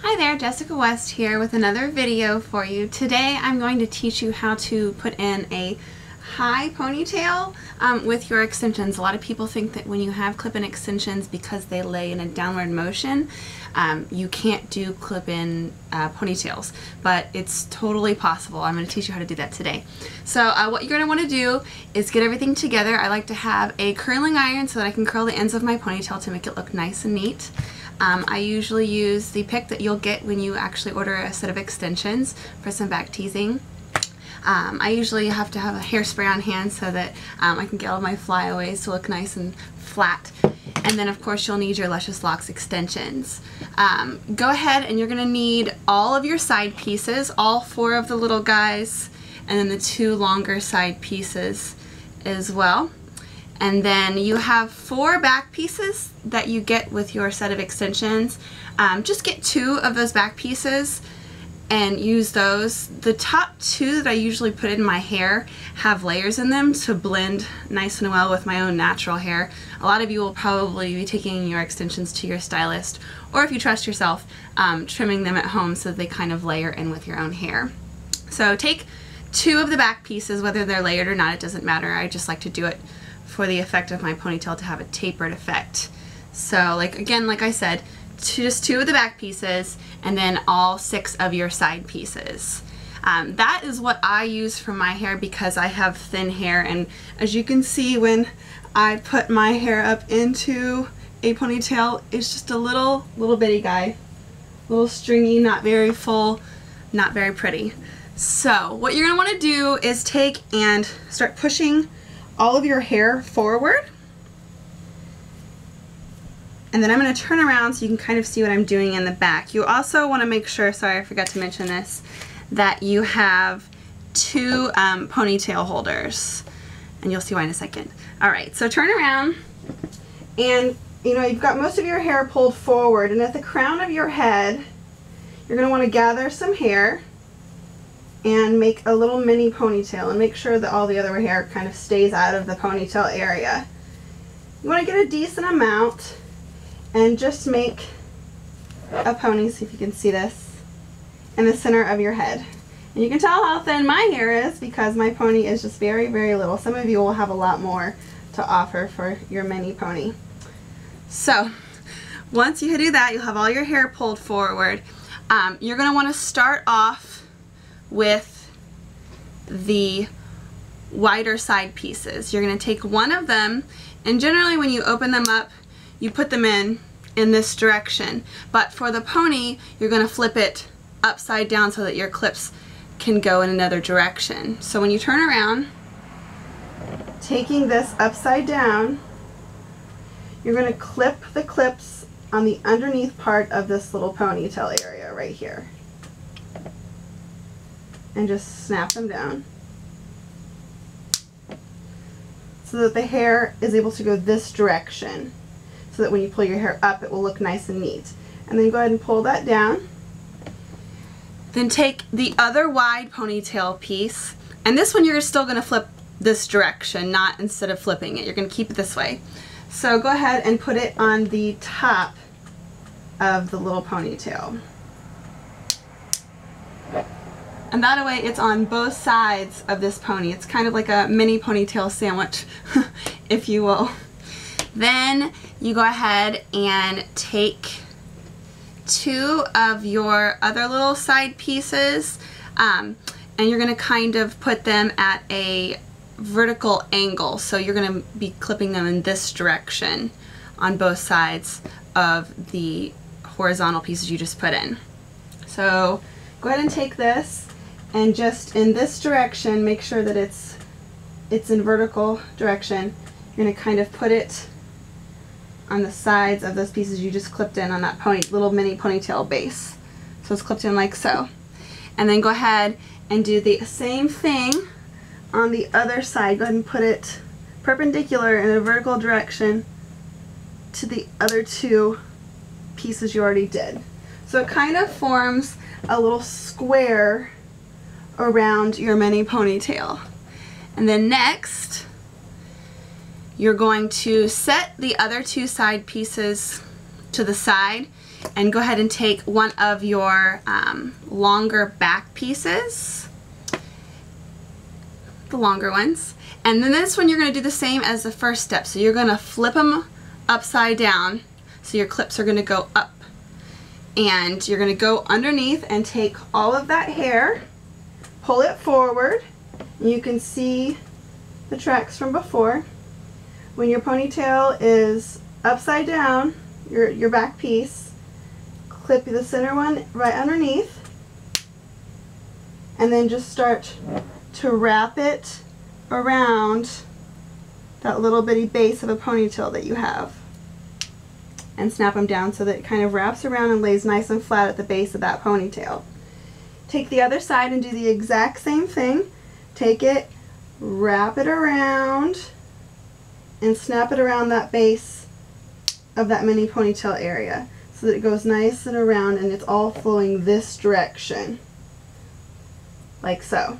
Hi there, Jessica West here with another video for you. Today I'm going to teach you how to put in a high ponytail with your extensions. A lot of people think that when you have clip-in extensions, because they lay in a downward motion, you can't do clip-in ponytails, but it's totally possible. I'm going to teach you how to do that today. So what you're going to want to do is get everything together. I like to have a curling iron so that I can curl the ends of my ponytail to make it look nice and neat. I usually use the pick that you'll get when you actually order a set of extensions for some back teasing. I usually have to have a hairspray on hand so that I can get all my flyaways to look nice and flat. And then of course you'll need your LuShhh Locks extensions. Go ahead and you're going to need all of your side pieces, all 4 of the little guys, and then the 2 longer side pieces as well. And then you have 4 back pieces that you get with your set of extensions. Just get 2 of those back pieces and use those. The top 2 that I usually put in my hair have layers in them to blend nice and well with my own natural hair. A lot of you will probably be taking your extensions to your stylist, or if you trust yourself, trimming them at home so they kind of layer in with your own hair. So take 2 of the back pieces, whether they're layered or not, it doesn't matter. I just like to do it for the effect of my ponytail to have a tapered effect. So like I said, just 2 of the back pieces and then all 6 of your side pieces. That is what I use for my hair because I have thin hair, and as you can see when I put my hair up into a ponytail, it's just a little bitty guy. Little stringy, not very full, not very pretty. So what you're going to want to do is take and start pushing all of your hair forward, and then I'm going to turn around so you can kind of see what I'm doing in the back. You also want to make sure, sorry I forgot to mention this, that you have 2 ponytail holders, and you'll see why in a second. Alright, so turn around, and you've got most of your hair pulled forward, and at the crown of your head you're going to want to gather some hair and make a little mini ponytail, and make sure that all the other hair kind of stays out of the ponytail area. You want to get a decent amount and just make a pony, see if you can see this, in the center of your head. And you can tell how thin my hair is because my pony is just very, very little. Some of you will have a lot more to offer for your mini pony. So once you do that, you'll have all your hair pulled forward. You're going to want to start off with the wider side pieces. You're going to take one of them, and generally when you open them up you put them in this direction, but for the pony you're going to flip it upside down so that your clips can go in another direction. So when you turn around, taking this upside down, you're going to clip the clips on the underneath part of this little ponytail area right here, and just snap them down so that the hair is able to go this direction, so that when you pull your hair up it will look nice and neat. And then go ahead and pull that down. Then take the other wide ponytail piece, and this one you're still going to flip this direction, not instead of flipping it. You're going to keep it this way. So go ahead and put it on the top of the little ponytail. And that way it's on both sides of this pony. It's kind of like a mini ponytail sandwich, if you will. Then you go ahead and take 2 of your other little side pieces, and you're going to kind of put them at a vertical angle. So you're going to be clipping them in this direction on both sides of the horizontal pieces you just put in. So go ahead and take this, and just in this direction make sure that it's in vertical direction. You're going to kind of put it on the sides of those pieces you just clipped in on that little mini ponytail base. So it's clipped in like so. And then go ahead and do the same thing on the other side. Go ahead and put it perpendicular in a vertical direction to the other 2 pieces you already did. So it kind of forms a little square around your mini ponytail. And then next you're going to set the other 2 side pieces to the side and go ahead and take one of your longer back pieces, the longer ones, and then this one you're going to do the same as the first step. So you're going to flip them upside down, so your clips are going to go up, and you're going to go underneath and take all of that hair, pull it forward, and you can see the tracks from before. When your ponytail is upside down, your back piece, clip the center one right underneath, and then just start to wrap it around that little bitty base of a ponytail that you have, and snap them down so that it kind of wraps around and lays nice and flat at the base of that ponytail. Take the other side and do the exact same thing. Take it, wrap it around, and snap it around that base of that mini ponytail area so that it goes nice and around and it's all flowing this direction, like so.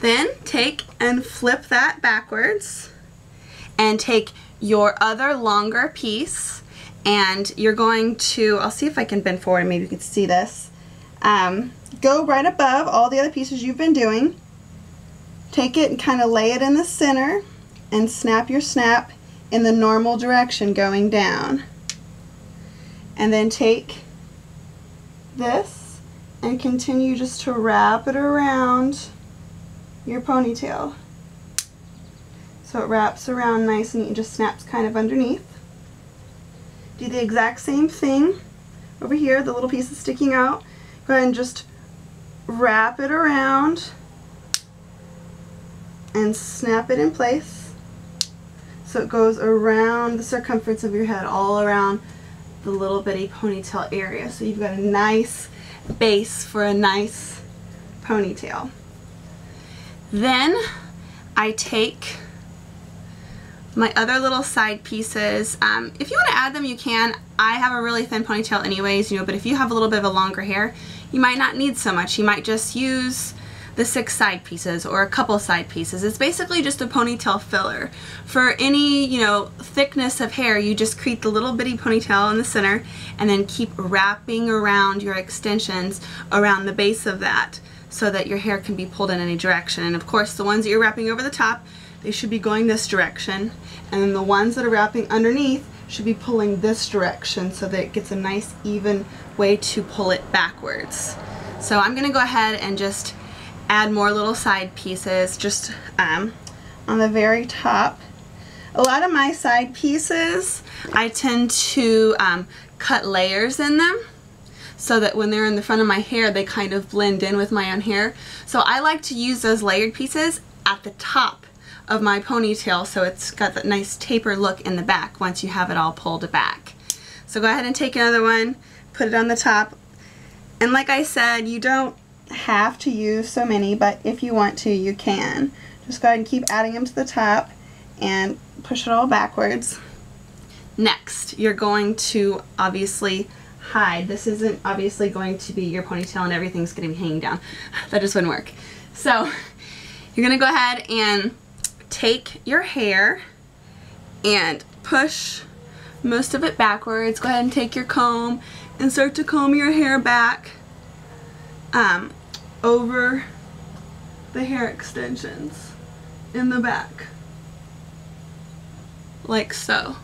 Then take and flip that backwards and take your other longer piece, and you're going to, I'll see if I can bend forward and maybe you can see this, go right above all the other pieces you've been doing. Take it and kind of lay it in the center and snap your snap in the normal direction going down. And then take this and continue just to wrap it around your ponytail. So it wraps around nice and neat and just snaps kind of underneath. Do the exact same thing over here, the little piece is sticking out. Go ahead and just wrap it around and snap it in place so it goes around the circumference of your head, all around the little bitty ponytail area. So you've got a nice base for a nice ponytail. Then I take my other little side pieces. If you want to add them, you can. I have a really thin ponytail anyways, but if you have a little bit of a longer hair, you might not need so much. You might just use the 6 side pieces or a couple side pieces. It's basically just a ponytail filler. For any, thickness of hair, you just create the little bitty ponytail in the center and then keep wrapping around your extensions around the base of that so that your hair can be pulled in any direction. And of course, the ones that you're wrapping over the top, they should be going this direction, and then the ones that are wrapping underneath should be pulling this direction so that it gets a nice even way to pull it backwards. So I'm going to go ahead and just add more little side pieces just on the very top. A lot of my side pieces, I tend to cut layers in them so that when they're in the front of my hair, they kind of blend in with my own hair. So I like to use those layered pieces at the top of my ponytail so it's got that nice taper look in the back once you have it all pulled back. So go ahead and take another one, put it on the top, and like I said, you don't have to use so many, but if you want to, you can. Just go ahead and keep adding them to the top and push it all backwards. Next, you're going to obviously hide. This isn't obviously going to be your ponytail and everything's going to be hanging down. That just wouldn't work. So you're going to go ahead and take your hair and push most of it backwards. Go ahead and take your comb and start to comb your hair back over the hair extensions in the back, like so.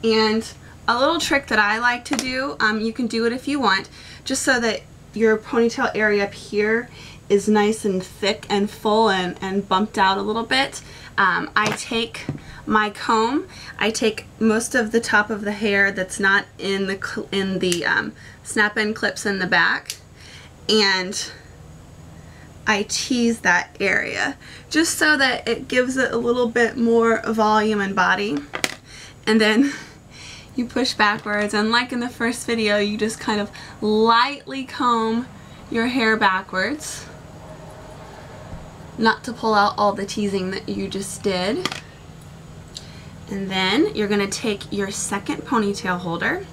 And a little trick that I like to do, you can do it if you want, just so that your ponytail area up here is nice and thick and full and bumped out a little bit. I take my comb, I take most of the top of the hair that's not in the snap-in clips in the back, and I tease that area just so that it gives it a little bit more volume and body. And then you push backwards, and like in the first video, you just kind of lightly comb your hair backwards, not to pull out all the teasing that you just did. And then you're going to take your second ponytail holder,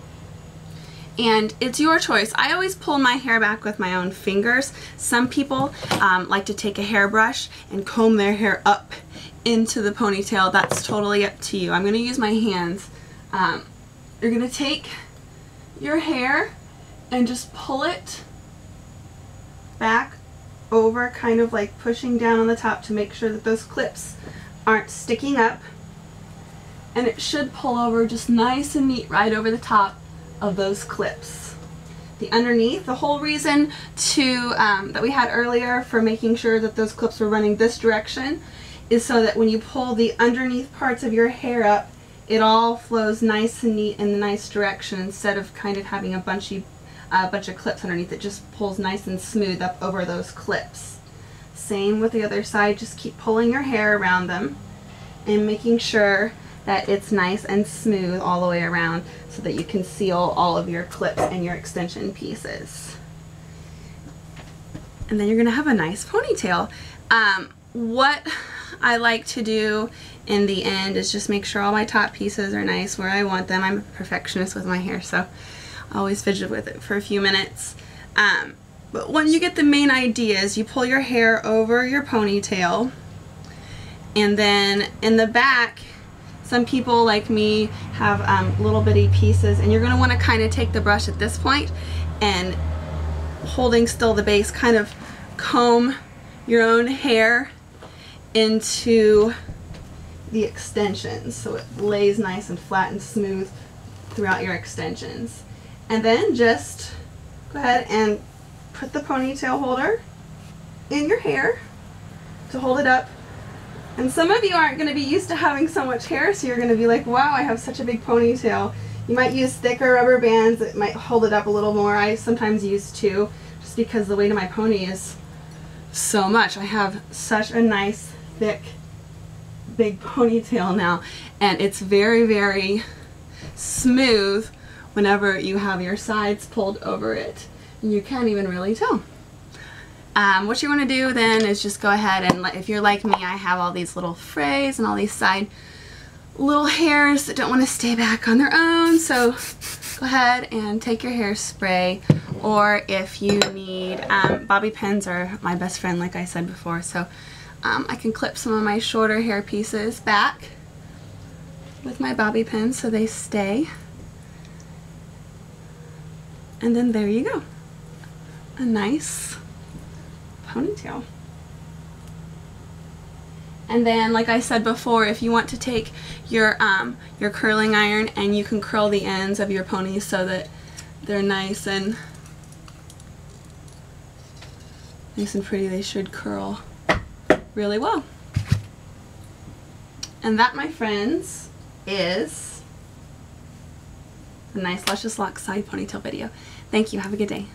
and it's your choice. I always pull my hair back with my own fingers. Some people like to take a hairbrush and comb their hair up into the ponytail, that's totally up to you. I'm going to use my hands. You're going to take your hair and just pull it back over, kind of like pushing down on the top to make sure that those clips aren't sticking up. And it should pull over just nice and neat right over the top of those clips. The underneath, the whole reason to that we had earlier for making sure that those clips were running this direction is so that when you pull the underneath parts of your hair up, it all flows nice and neat in the nice direction instead of kind of having a bunch of clips underneath. It just pulls nice and smooth up over those clips. Same with the other side, just keep pulling your hair around them and making sure that it's nice and smooth all the way around so that you can seal all of your clips and your extension pieces. And then you're going to have a nice ponytail. What I like to do in the end is just make sure all my top pieces are nice where I want them. I'm a perfectionist with my hair, so I always fidget with it for a few minutes. But when you get the main ideas, you pull your hair over your ponytail, and then in the back, some people like me have little bitty pieces, and you're going to want to kind of take the brush at this point and, holding still the base, kind of comb your own hair into the extensions so it lays nice and flat and smooth throughout your extensions. And then just go ahead and put the ponytail holder in your hair to hold it up. And some of you aren't going to be used to having so much hair, so you're going to be like, wow, I have such a big ponytail. You might use thicker rubber bands that might hold it up a little more. I sometimes use two, just because the weight of my pony is so much. I have such a nice, thick, big ponytail now, and it's very, very smooth whenever you have your sides pulled over it. You can't even really tell. What you want to do then is just go ahead and, if you're like me, I have all these little frays and all these side little hairs that don't want to stay back on their own, so go ahead and take your hairspray, or if you need, bobby pins are my best friend, like I said before, so I can clip some of my shorter hair pieces back with my bobby pins so they stay. And then there you go. A nice ponytail. And then, like I said before, if you want to take your curling iron and you can curl the ends of your ponies so that they're nice and pretty, they should curl really well. And that, my friends, is a nice Luscious Locks side ponytail video. Thank you. Have a good day.